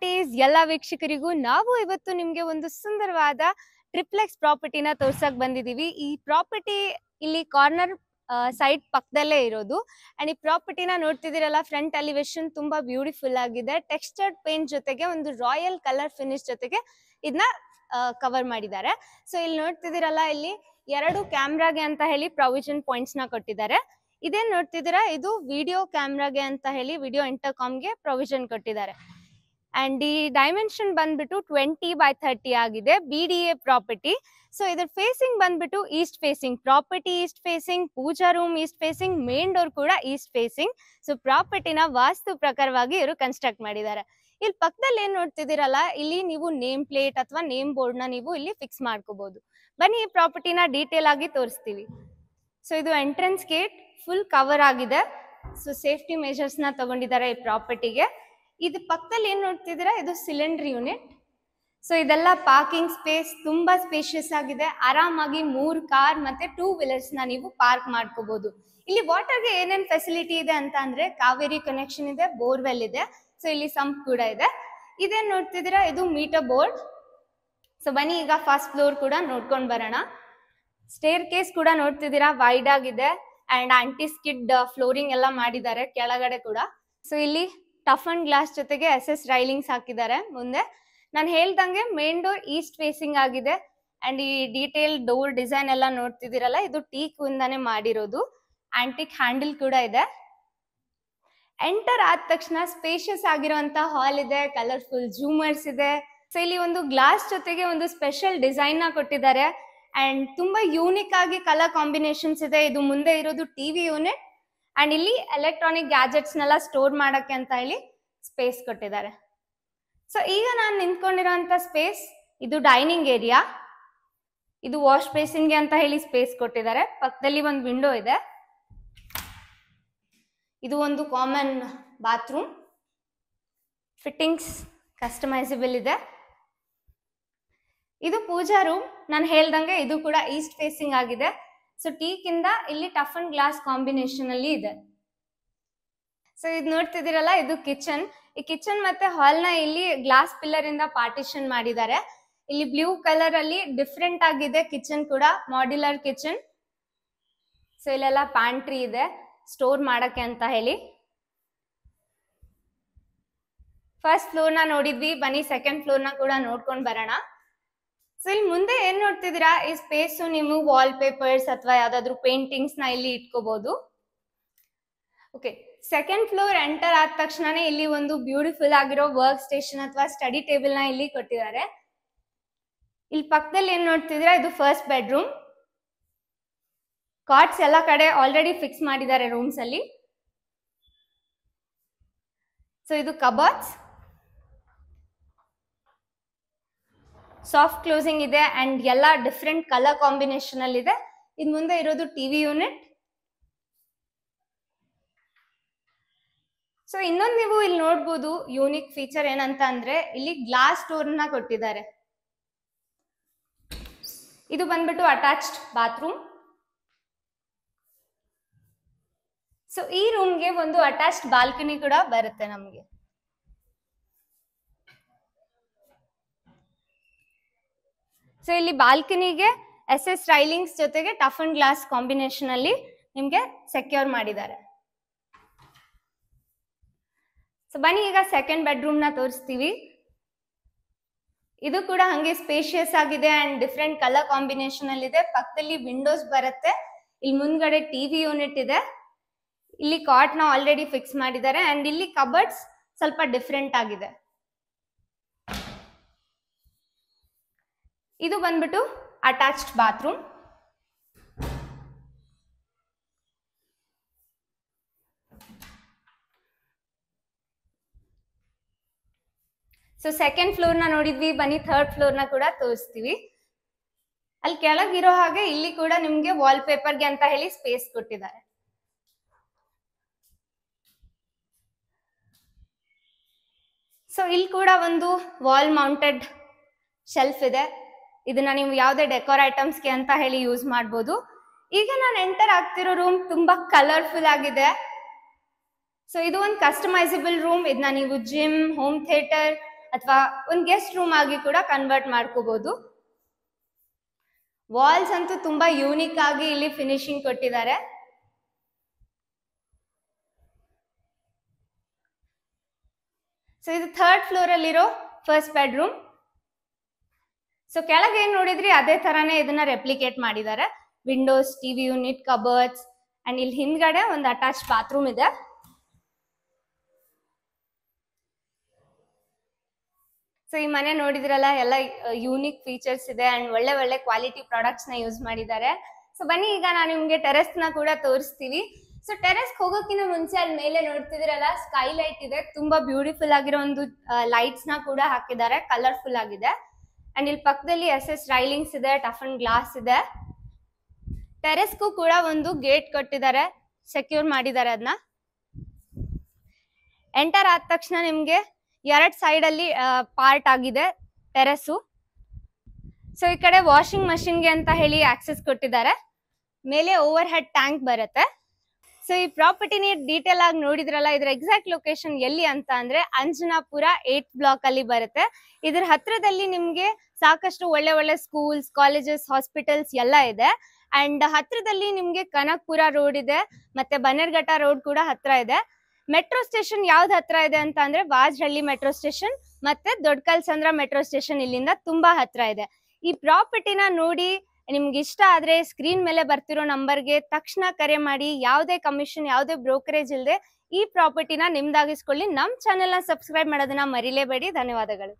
Properties ಎಲ್ಲ ವೀಕ್ಷಕರಿಗೂ ನಾವು ಇವತ್ತು ನಿಮಗೆ ಒಂದು ಸುಂದರವಾದ ಟ್ರಿಪ್ಲೆಕ್ಸ್ ಪ್ರಾಪರ್ಟಿನ ತೋರ್ಸಕ್ ಬಂದಿದೀವಿ. ಈ ಪ್ರಾಪರ್ಟಿ ಇಲ್ಲಿ ಕಾರ್ನರ್ ಸೈಡ್ ಪಕ್ಕದಲ್ಲೇ ಇರೋದು. ಅಂಡ್ ಈ ಪ್ರಾಪರ್ಟಿನ ನೋಡ್ತಿದ್ದೀರಲ್ಲ, ಫ್ರಂಟ್ ಎಲಿವೇಶನ್ ತುಂಬಾ ಬ್ಯೂಟಿಫುಲ್ ಆಗಿದೆ. ಟೆಕ್ಸ್ಚರ್ಡ್ ಪೇಂಟ್ ಜೊತೆಗೆ ಒಂದು ರಾಯಲ್ ಕಲರ್ ಫಿನಿಶ್ ಜೊತೆಗೆ ಇದನ್ನ ಕವರ್ ಮಾಡಿದ್ದಾರೆ. ಸೊ ಇಲ್ಲಿ ನೋಡ್ತಿದ್ದೀರಲ್ಲ, ಇಲ್ಲಿ 2 ಕ್ಯಾಮ್ರಾಗೆ ಅಂತ ಹೇಳಿ ಪ್ರೊವಿಷನ್ ಪಾಯಿಂಟ್ಸ್ ನ ಕೊಟ್ಟಿದ್ದಾರೆ. ಇದೇನ್ ನೋಡ್ತಿದ್ದೀರಾ, ಇದು ವಿಡಿಯೋ ಕ್ಯಾಮ್ರಾಗೆ ಅಂತ ಹೇಳಿ ವಿಡಿಯೋ ಇಂಟರ್ಕಾಮ್ಗೆ ಪ್ರೊವಿಷನ್ ಕೊಟ್ಟಿದ್ದಾರೆ. ಅಂಡ್ ಈ ಡೈಮೆನ್ಷನ್ ಬಂದ್ಬಿಟ್ಟು 20x30 ಆಗಿದೆ. BDA property. ಸೊ ಇದ್ರ ಫೇಸಿಂಗ್ ಬಂದ್ಬಿಟ್ಟು east facing property, east facing puja room, east facing main door ಕೂಡ ಈಸ್ಟ್ ಫೇಸಿಂಗ್. ಸೊ ಪ್ರಾಪರ್ಟಿನ ವಾಸ್ತು ಪ್ರಕಾರವಾಗಿ ಇವರು ಕನ್ಸ್ಟ್ರಕ್ಟ್ ಮಾಡಿದ್ದಾರೆ. ಇಲ್ಲಿ ಪಕ್ಕದಲ್ಲಿ ಏನ್ ನೋಡ್ತಿದ್ದೀರಲ್ಲ, ಇಲ್ಲಿ ನೀವು ನೇಮ್ ಪ್ಲೇಟ್ ಅಥವಾ ನೇಮ್ ಬೋರ್ಡ್ ನ ನೀವು ಇಲ್ಲಿ ಫಿಕ್ಸ್ ಮಾಡ್ಕೋಬಹುದು. ಬನ್ನಿ ಈ ಪ್ರಾಪರ್ಟಿನ ಡೀಟೇಲ್ ಆಗಿ ತೋರಿಸ್ತೀವಿ. ಸೊ ಇದು ಎಂಟ್ರೆನ್ಸ್ ಗೇಟ್ ಫುಲ್ ಕವರ್ ಆಗಿದೆ. ಸೊ ಸೇಫ್ಟಿ ಮೆಜರ್ಸ್ ನ ತಗೊಂಡಿದ್ದಾರೆ ಈ ಪ್ರಾಪರ್ಟಿಗೆ. ಇದು ಪಕ್ಕದಲ್ಲಿ ಏನ್ ನೋಡ್ತಿದ್ದೀರಾ, ಇದು ಸಿಲಿಂಡರ್ ಯೂನಿಟ್. ಸೊ ಇದೆಲ್ಲ ಪಾರ್ಕಿಂಗ್ ಸ್ಪೇಸ್ ತುಂಬಾ ಸ್ಪೇಷಿಯಸ್ ಆಗಿದೆ. ಆರಾಮಾಗಿ 3 ಕಾರ್ ಮತ್ತೆ 2 ವೀಲರ್ಸ್ ನ ನೀವು ಪಾರ್ಕ್ ಮಾಡ್ಕೋಬಹುದು. ಇಲ್ಲಿ ವಾಟರ್ಗೆ ಏನೇನ್ ಫೆಸಿಲಿಟಿ ಇದೆ ಅಂತ ಅಂದ್ರೆ, ಕಾವೇರಿ ಕನೆಕ್ಷನ್ ಇದೆ, ಬೋರ್ವೆಲ್ ಇದೆ. ಸೊ ಇಲ್ಲಿ ಸಂಪ್ ಕೂಡ ಇದೆ. ಇದೇನ್ ನೋಡ್ತಿದ್ದೀರಾ, ಇದು ಮೀಟರ್ ಬೋರ್ಡ್. ಸೊ ಬನ್ನಿ ಈಗ ಫಸ್ಟ್ ಫ್ಲೋರ್ ಕೂಡ ನೋಡ್ಕೊಂಡ್ ಬರೋಣ. ಸ್ಟೇರ್ ಕೇಸ್ ಕೂಡ ನೋಡ್ತಿದ್ದೀರಾ, ವೈಡ್ ಆಗಿದೆ. ಅಂಡ್ ಆಂಟಿ ಸ್ಕಿಡ್ ಫ್ಲೋರಿಂಗ್ ಎಲ್ಲ ಮಾಡಿದ್ದಾರೆ ಕೆಳಗಡೆ ಕೂಡ. ಸೊ ಇಲ್ಲಿ ಟಫ್ ಅಂಡ್ ಗ್ಲಾಸ್ ಜೊತೆಗೆ SS ರೈಲಿಂಗ್ಸ್ ಹಾಕಿದ್ದಾರೆ ಮುಂದೆ. ನಾನು ಹೇಳ್ದಂಗೆ ಮೇನ್ ಡೋರ್ ಈಸ್ಟ್ ಫೇಸಿಂಗ್ ಆಗಿದೆ. ಅಂಡ್ ಈ ಡೀಟೇಲ್ ಡೋರ್ ಡಿಸೈನ್ ಎಲ್ಲ ನೋಡ್ತಿದ್ದೀರಲ್ಲ, ಇದು ಟೀಕ್ ಇಂದಾನೆ ಮಾಡಿರೋದು. ಆಂಟಿಕ್ ಹ್ಯಾಂಡಲ್ ಕೂಡ ಇದೆ. ಎಂಟರ್ ಆದ ತಕ್ಷಣ ಸ್ಪೇಷಿಯಸ್ ಆಗಿರುವಂತ ಹಾಲ್ ಇದೆ, ಕಲರ್ಫುಲ್ ಜೂಮರ್ಸ್ ಇದೆ. ಸೊ ಇಲ್ಲಿ ಒಂದು ಗ್ಲಾಸ್ ಜೊತೆಗೆ ಒಂದು ಸ್ಪೆಷಲ್ ಡಿಸೈನ್ ನ ಕೊಟ್ಟಿದ್ದಾರೆ. ಅಂಡ್ ತುಂಬಾ ಯೂನಿಕ್ ಆಗಿ ಕಲರ್ ಕಾಂಬಿನೇಷನ್ಸ್ ಇದೆ. ಇದು ಮುಂದೆ ಇರೋದು ಟಿವಿ ಯೂನಿಟ್. ಅಂಡ್ ಇಲ್ಲಿ ಎಲೆಕ್ಟ್ರಾನಿಕ್ ಗ್ಯಾಜೆಟ್ಸ್ ನೆಲ್ಲ ಸ್ಟೋರ್ ಮಾಡಕ್ಕೆ ಅಂತ ಹೇಳಿ ಸ್ಪೇಸ್ ಕೊಟ್ಟಿದ್ದಾರೆ. ಸೊ ಈಗ ನಾನು ನಿಂತ್ಕೊಂಡಿರೋಂಥ ಸ್ಪೇಸ್, ಇದು ಡೈನಿಂಗ್ ಏರಿಯಾ. ಇದು ವಾಶ್ ಬೇಸಿನ್ಗೆ ಅಂತ ಹೇಳಿ ಸ್ಪೇಸ್ ಕೊಟ್ಟಿದ್ದಾರೆ. ಪಕ್ಕದಲ್ಲಿ ಒಂದು ವಿಂಡೋ ಇದೆ. ಇದು ಒಂದು ಕಾಮನ್ ಬಾತ್ರೂಮ್. ಫಿಟ್ಟಿಂಗ್ಸ್ ಕಸ್ಟಮೈಸಬಲ್ ಇದೆ. ಇದು ಪೂಜಾ ರೂಮ್. ನಾನು ಹೇಳ್ದಂಗೆ ಇದು ಕೂಡ ಈಸ್ಟ್ ಫೇಸಿಂಗ್ ಆಗಿದೆ. ಸೊ ಟೀಕ್ ಇಂದ ಇಲ್ಲಿ ಟಫ್ ಅಂಡ್ ಗ್ಲಾಸ್ ಕಾಂಬಿನೇಷನ್ ಅಲ್ಲಿ ಇದೆ. ಸೊ ಇದು ನೋಡ್ತಿದ್ದೀರಲ್ಲ, ಇದು ಕಿಚನ್. ಈ ಕಿಚನ್ ಮತ್ತೆ ಹಾಲ್ ನ ಇಲ್ಲಿ ಗ್ಲಾಸ್ ಪಿಲ್ಲರ್ ಇಂದ ಪಾರ್ಟಿಷನ್ ಮಾಡಿದ್ದಾರೆ. ಇಲ್ಲಿ ಬ್ಲೂ ಕಲರ್ ಅಲ್ಲಿ ಡಿಫ್ರೆಂಟ್ ಆಗಿದೆ ಕಿಚನ್ ಕೂಡ, ಮಾಡ್ಯುಲರ್ ಕಿಚನ್. ಸೊ ಇಲ್ಲೆಲ್ಲ ಪ್ಯಾಂಟ್ರಿ ಇದೆ ಸ್ಟೋರ್ ಮಾಡಕ್ಕೆ ಅಂತ ಹೇಳಿ. ಫಸ್ಟ್ ಫ್ಲೋರ್ ನ ನೋಡಿದ್ವಿ, ಬನ್ನಿ ಸೆಕೆಂಡ್ ಫ್ಲೋರ್ ನ ಕೂಡ ನೋಡ್ಕೊಂಡ್ ಬರೋಣ. ಸೊ ಇಲ್ಲಿ ಮುಂದೆ ಏನ್ ನೋಡ್ತಿದ್ದೀರಾ, ಈ ಸ್ಪೇಸ್ ನೀವು ವಾಲ್ ಪೇಪರ್ಸ್ ಅಥವಾ ಯಾವ್ದಾದ್ರು ಪೇಂಟಿಂಗ್ಸ್ ನ ಇಲ್ಲಿ ಇಟ್ಕೋಬಹುದು. ಓಕೆ, ಸೆಕೆಂಡ್ ಫ್ಲೋರ್ ಎಂಟರ್ ಆದ ತಕ್ಷಣನೇ ಇಲ್ಲಿ ಒಂದು ಬ್ಯೂಟಿಫುಲ್ ಆಗಿರೋ ವರ್ಕ್ ಸ್ಟೇಷನ್ ಅಥವಾ ಸ್ಟಡಿ ಟೇಬಲ್ ನ ಇಲ್ಲಿ ಕೊಟ್ಟಿದ್ದಾರೆ. ಇಲ್ಲಿ ಪಕ್ಕದಲ್ಲಿ ಏನ್ ನೋಡ್ತಿದ್ದೀರಾ, ಇದು ಫಸ್ಟ್ ಬೆಡ್ರೂಮ್. ಕಾಟ್ಸ್ ಎಲ್ಲ ಕಡೆ ಆಲ್ರೆಡಿ ಫಿಕ್ಸ್ ಮಾಡಿದ್ದಾರೆ ರೂಮ್ಸ್ ಅಲ್ಲಿ. ಸೊ ಇದು ಕಬರ್ಡ್ಸ್, ಸಾಫ್ಟ್ ಕ್ಲೋಸಿಂಗ್ ಇದೆ. ಅಂಡ್ ಎಲ್ಲ ಡಿಫ್ರೆಂಟ್ ಕಲರ್ ಕಾಂಬಿನೇಷನ್ ಅಲ್ಲಿ ಇದೆ. ಇದ್ ಮುಂದೆ ಇರೋದು ಟಿವಿ ಯೂನಿಟ್. ಸೊ ಇನ್ನೊಂದು ನೀವು ಇಲ್ಲಿ ನೋಡ್ಬೋದು ಯೂನಿಕ್ ಫೀಚರ್ ಏನಂತ ಅಂದ್ರೆ, ಇಲ್ಲಿ ಗ್ಲಾಸ್ ಡೋರ್ ನ ಕೊಟ್ಟಿದ್ದಾರೆ. ಇದು ಬಂದ್ಬಿಟ್ಟು ಅಟ್ಯಾಚ್ಡ್ ಬಾತ್ರೂಮ್. ಸೊ ಈ ರೂಮ್ಗೆ ಒಂದು ಅಟ್ಯಾಚ್ಡ್ ಬಾಲ್ಕನಿ ಕೂಡ ಬರುತ್ತೆ ನಮಗೆ. ಸೊ ಇಲ್ಲಿ ಬಾಲ್ಕನಿಗೆ SS ರೈಲಿಂಗ್ಸ್ ಜೊತೆಗೆ ಟಫ್ ಅಂಡ್ ಗ್ಲಾಸ್ ಕಾಂಬಿನೇಷನ್ ಅಲ್ಲಿ ನಿಮ್ಗೆ ಸೆಕ್ಯೂರ್ ಮಾಡಿದ್ದಾರೆ. ಸೊ ಬನ್ನಿ ಈಗ ಸೆಕೆಂಡ್ ಬೆಡ್ರೂಮ್ ನ ತೋರಿಸ್ತೀವಿ. ಇದು ಕೂಡ ಹಂಗೆ ಸ್ಪೇಷಿಯಸ್ ಆಗಿದೆ ಅಂಡ್ ಡಿಫ್ರೆಂಟ್ ಕಲರ್ ಕಾಂಬಿನೇಷನ್ ಅಲ್ಲಿ ಇದೆ. ಪಕ್ಕದಲ್ಲಿ ವಿಂಡೋಸ್ ಬರುತ್ತೆ. ಇಲ್ಲಿ ಮುಂದ್ಗಡೆ ಟಿವಿ ಯೂನಿಟ್ ಇದೆ. ಇಲ್ಲಿ ಕಾಟ್ ನ ಆಲ್ರೆಡಿ ಫಿಕ್ಸ್ ಮಾಡಿದ್ದಾರೆ. ಅಂಡ್ ಇಲ್ಲಿ ಕಬರ್ಡ್ಸ್ ಸ್ವಲ್ಪ ಡಿಫ್ರೆಂಟ್ ಆಗಿದೆ. ಇದು ಬಂದ್ಬಿಟ್ಟು attached bathroom. So second floor ನ ನೋಡಿದ್ವಿ, ಬನ್ನಿ ಥರ್ಡ್ ಫ್ಲೋರ್ ನ ಕೂಡ ತೋರಿಸ್ತೀವಿ. ಅಲ್ಲಿ ಕೆಳಗಿರೋ ಹಾಗೆ ಇಲ್ಲಿ ಕೂಡ ನಿಮ್ಗೆ ವಾಲ್ ಪೇಪರ್ಗೆ ಅಂತ ಹೇಳಿ ಸ್ಪೇಸ್ ಕೊಟ್ಟಿದ್ದಾರೆ. ಸೊ ಇಲ್ಲಿ ಕೂಡ ಒಂದು ವಾಲ್ ಮೌಂಟೆಡ್ ಶೆಲ್ಫ್ ಇದೆ. ಇದನ್ನ ನೀವು ಯಾವುದೇ ಡೆಕೋರ್ ಐಟಮ್ಸ್ಗೆ ಅಂತ ಹೇಳಿ ಯೂಸ್ ಮಾಡ್ಬೋದು. ಈಗ ನಾನು ಎಂಟರ್ ಆಗ್ತಿರೋ ರೂಮ್ ತುಂಬಾ ಕಲರ್ಫುಲ್ ಆಗಿದೆ. ಸೊ ಇದು ಒಂದು ಕಸ್ಟಮೈಸಬಲ್ ರೂಮ್. ಇದನ್ನ ನೀವು ಜಿಮ್, ಹೋಮ್ ಥಿಯೇಟರ್ ಅಥವಾ ಒಂದು ಗೆಸ್ಟ್ ರೂಮ್ ಆಗಿ ಕೂಡ ಕನ್ವರ್ಟ್ ಮಾಡ್ಕೋಬಹುದು. ವಾಲ್ಸ್ ಅಂತೂ ತುಂಬಾ ಯೂನಿಕ್ ಆಗಿ ಇಲ್ಲಿ ಫಿನಿಶಿಂಗ್ ಕೊಟ್ಟಿದ್ದಾರೆ. ಸೊ ಇದು 3rd ಫ್ಲೋರ್ ಅಲ್ಲಿರೋ ಫಸ್ಟ್ ಬೆಡ್ರೂಮ್. ಸೊ ಕೆಳಗೆ ಏನ್ ನೋಡಿದ್ರಿ ಅದೇ ತರಾನೇ ಇದನ್ನ ರೆಪ್ಲಿಕೇಟ್ ಮಾಡಿದ್ದಾರೆ. Windows, TV unit, cupboards and ಇಲ್ಲಿ ಹಿಂದ್ಗಡೆ ಒಂದು ಅಟ್ಯಾಚ್ ಬಾತ್ರೂಮ್ ಇದೆ. ಸೊ ಈ ಮನೆ ನೋಡಿದ್ರಲ್ಲ, ಎಲ್ಲ ಯೂನಿಕ್ ಫೀಚರ್ಸ್ ಇದೆ ಅಂಡ್ ಒಳ್ಳೆ ಒಳ್ಳೆ ಕ್ವಾಲಿಟಿ ಪ್ರಾಡಕ್ಟ್ಸ್ ನ ಯೂಸ್ ಮಾಡಿದ್ದಾರೆ. ಸೊ ಬನ್ನಿ ಈಗ ನಾನು ನಿಮ್ಗೆ ಟೆರೆಸ್ ನ ಕೂಡ ತೋರಿಸ್ತೀವಿ. ಸೊ ಟೆರೆಸ್ ಹೋಗೋಕ್ಕಿಂತ ಮುಂಚೆ ಅಲ್ಲಿ ಮೇಲೆ ನೋಡ್ತಿದಿರಲ್ಲ ಸ್ಕೈ ಲೈಟ್ ಇದೆ. ತುಂಬಾ ಬ್ಯೂಟಿಫುಲ್ ಆಗಿರೋ ಒಂದು ಲೈಟ್ಸ್ ನ ಕೂಡ ಹಾಕಿದ್ದಾರೆ, ಕಲರ್ಫುಲ್ ಆಗಿದೆ. ಅಂಡ್ ಇಲ್ಲಿ ಪಕ್ಕದಲ್ಲಿ SS ರೈಲಿಂಗ್ಸ್ ಇದೆ, ಟಫ್ ಅಂಡ್ ಗ್ಲಾಸ್ ಇದೆ. ಟೆರೆಸ್ಗೂ ಕೂಡ ಒಂದು ಗೇಟ್ ಕೊಟ್ಟಿದ್ದಾರೆ, ಸೆಕ್ಯೂರ್ ಮಾಡಿದ್ದಾರೆ ಅದನ್ನ. ಎಂಟರ್ ಆದ ತಕ್ಷಣ ನಿಮ್ಗೆ 2 ಸೈಡ್ ಅಲ್ಲಿ ಪಾರ್ಟ್ ಆಗಿದೆ ಟೆರೆಸ್. ಸೊ ಈ ಕಡೆ ವಾಷಿಂಗ್ ಮಷಿನ್ಗೆ ಅಂತ ಹೇಳಿ ಆಕ್ಸೆಸ್ ಕೊಟ್ಟಿದ್ದಾರೆ. ಮೇಲೆ ಓವರ್ ಹೆಡ್ ಟ್ಯಾಂಕ್ ಬರುತ್ತೆ. ಸೊ ಈ ಪ್ರಾಪರ್ಟಿನಿ ಡೀಟೇಲ್ ಆಗಿ ನೋಡಿದ್ರಲ್ಲ, ಇದ್ರ ಎಕ್ಸಾಕ್ಟ್ ಲೊಕೇಶನ್ ಎಲ್ಲಿ ಅಂತ ಅಂದ್ರೆ ಅಂಜನಾಪುರ 8th ಬ್ಲಾಕ್ ಅಲ್ಲಿ ಬರುತ್ತೆ. ಇದ್ರ ಹತ್ರದಲ್ಲಿ ನಿಮ್ಗೆ ಸಾಕಷ್ಟು ಒಳ್ಳೆ ಒಳ್ಳೆ ಸ್ಕೂಲ್ಸ್, ಕಾಲೇಜಸ್, ಹಾಸ್ಪಿಟಲ್ಸ್ ಎಲ್ಲ ಇದೆ. ಅಂಡ್ ಹತ್ರದಲ್ಲಿ ನಿಮ್ಗೆ ಕನಕಪುರ ರೋಡ್ ಇದೆ, ಮತ್ತೆ ಬನ್ನೇರ್ಘಟ್ಟ ರೋಡ್ ಕೂಡ ಹತ್ರ ಇದೆ. ಮೆಟ್ರೋ ಸ್ಟೇಷನ್ ಯಾವ್ದು ಹತ್ರ ಇದೆ ಅಂತ ಅಂದ್ರೆ ವಾಜಹಳ್ಳಿ ಮೆಟ್ರೋ ಸ್ಟೇಷನ್ ಮತ್ತೆ ದೊಡ್ಡಕಲ್ಸಂದ್ರ ಮೆಟ್ರೋ ಸ್ಟೇಷನ್ ಇಲ್ಲಿಂದ ತುಂಬಾ ಹತ್ರ ಇದೆ. ಈ ಪ್ರಾಪರ್ಟಿನ ನೋಡಿ ನಿಮ್ಗೆ ಇಷ್ಟ ಆದ್ರೆ ಸ್ಕ್ರೀನ್ ಮೇಲೆ ಬರ್ತಿರೋ ನಂಬರ್ಗೆ ತಕ್ಷಣ ಕರೆ ಮಾಡಿ. ಯಾವುದೇ ಕಮಿಷನ್, ಯಾವುದೇ ಬ್ರೋಕರೇಜ್ ಇಲ್ಲದೆ ಈ ಪ್ರಾಪರ್ಟಿನ ನಿಮ್ದಾಗಿಸ್ಕೊಳ್ಳಿ. ನಮ್ ಚಾನೆಲ್ ನ ಸಬ್ಸ್ಕ್ರೈಬ್ ಮಾಡೋದನ್ನ ಮರಿಲೇಬೇಡಿ. ಧನ್ಯವಾದಗಳು.